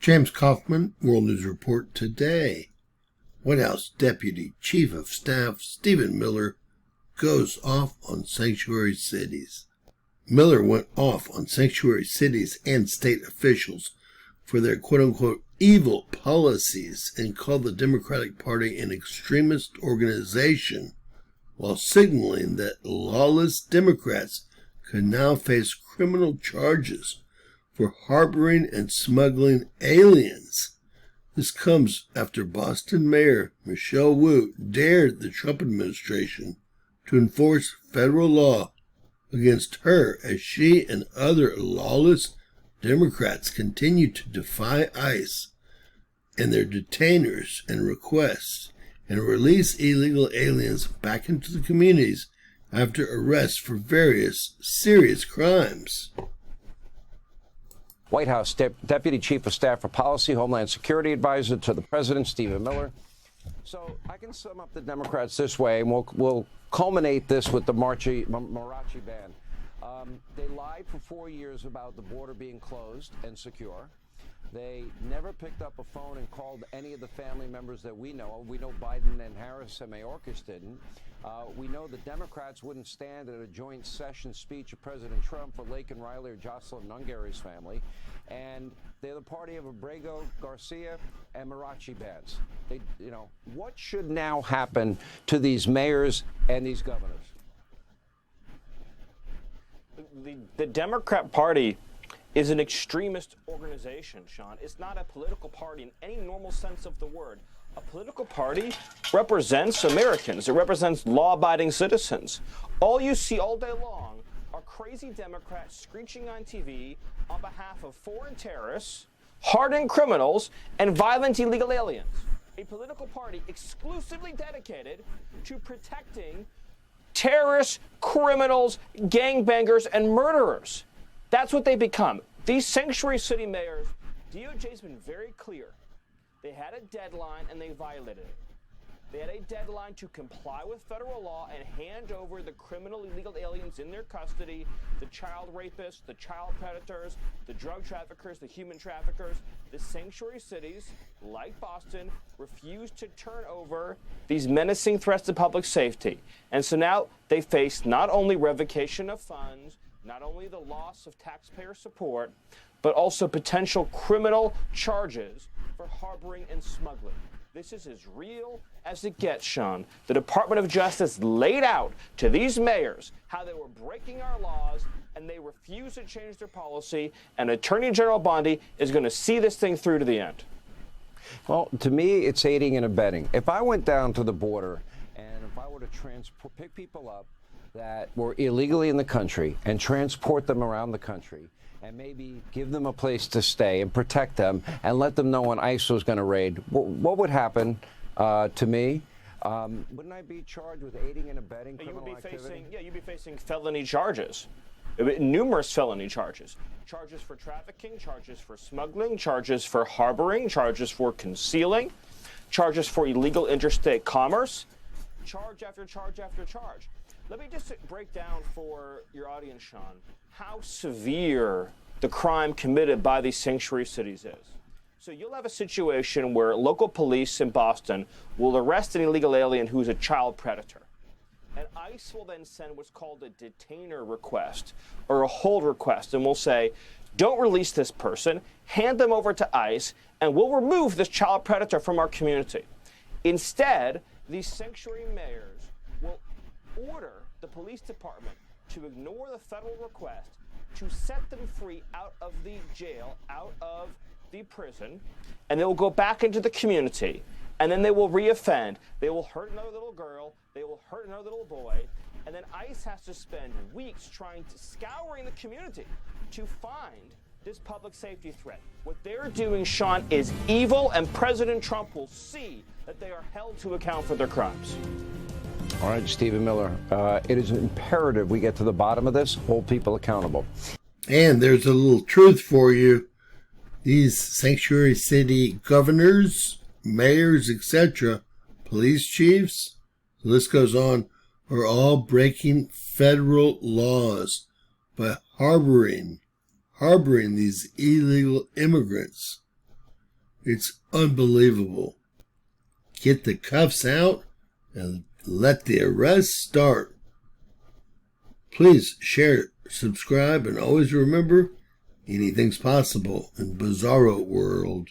James Kaufman, World News Report today. White House Deputy Chief of Staff Stephen Miller goes off on sanctuary cities. Miller went off on sanctuary cities and state officials for their quote-unquote evil policies and called the Democratic Party an extremist organization, while signaling that lawless Democrats could now face criminal charges for harboring and smuggling aliens. This comes after Boston Mayor Michelle Wu dared the Trump administration to enforce federal law against her as she and other lawless Democrats continue to defy ICE and their detainers and requests and release illegal aliens back into the communities after arrests for various serious crimes. White House Deputy Chief of Staff for Policy, Homeland Security Advisor to the President, Stephen Miller. So I can sum up the Democrats this way, and we'll culminate this with the Mariachi Band. They lied for 4 years about the border being closed and secure. They never picked up a phone and called any of the family members that we know of. We know Biden and Harris and Mayorkas didn't. We know the Democrats wouldn't stand at a joint session speech of President Trump for Laken Riley or Jocelyn Nungary's family. And they're the party of Abrego, Garcia, and Mariachi bands. What should now happen to these mayors and these governors? The Democrat Party is an extremist organization, Sean. It's not a political party in any normal sense of the word. A political party represents Americans. It represents law-abiding citizens. All you see all day long are crazy Democrats screeching on TV on behalf of foreign terrorists, hardened criminals, and violent illegal aliens. A political party exclusively dedicated to protecting terrorists, criminals, gangbangers, and murderers. That's what they become. These sanctuary city mayors, DOJ's been very clear. They had a deadline and they violated it. They had a deadline to comply with federal law and hand over the criminal illegal aliens in their custody, the child rapists, the child predators, the drug traffickers, the human traffickers. The sanctuary cities, like Boston, refused to turn over these menacing threats to public safety. And so now they face not only revocation of funds, not only the loss of taxpayer support, but also potential criminal charges for harboring and smuggling. This is as real as it gets, Sean. The Department of Justice laid out to these mayors how they were breaking our laws, and they refuse to change their policy, and Attorney General Bondi is going to see this thing through to the end. Well, to me, it's aiding and abetting. If I went down to the border and if I were to pick people up that were illegally in the country and transport them around the country and maybe give them a place to stay and protect them and let them know when ICE was going to raid, what would happen to me? Wouldn't I be charged with aiding and abetting criminal activity? You'd be facing felony charges, numerous felony charges. Charges for trafficking, charges for smuggling, charges for harboring, charges for concealing, charges for illegal interstate commerce, charge after charge after charge. Let me just break down for your audience, Sean, how severe the crime committed by these sanctuary cities is. So you'll have a situation where local police in Boston will arrest an illegal alien who's a child predator. And ICE will then send what's called a detainer request or a hold request, and will say, don't release this person, hand them over to ICE, and we'll remove this child predator from our community. Instead, these sanctuary mayors will order the police department to ignore the federal request to set them free out of the jail, out of the prison, and they will go back into the community, and then they will reoffend. They will hurt another little girl, they will hurt another little boy, and then ICE has to spend weeks scouring the community to find this public safety threat. What they're doing, Sean, is evil, and President Trump will see that they are held to account for their crimes. All right, Stephen Miller, it is imperative we get to the bottom of this, hold people accountable. And there's a little truth for you. These sanctuary city governors, mayors, etc., police chiefs, the list goes on, are all breaking federal laws by harboring these illegal immigrants. It's unbelievable. Get the cuffs out and let the arrest start. Please share, subscribe, and always remember, anything's possible in Bizarro World.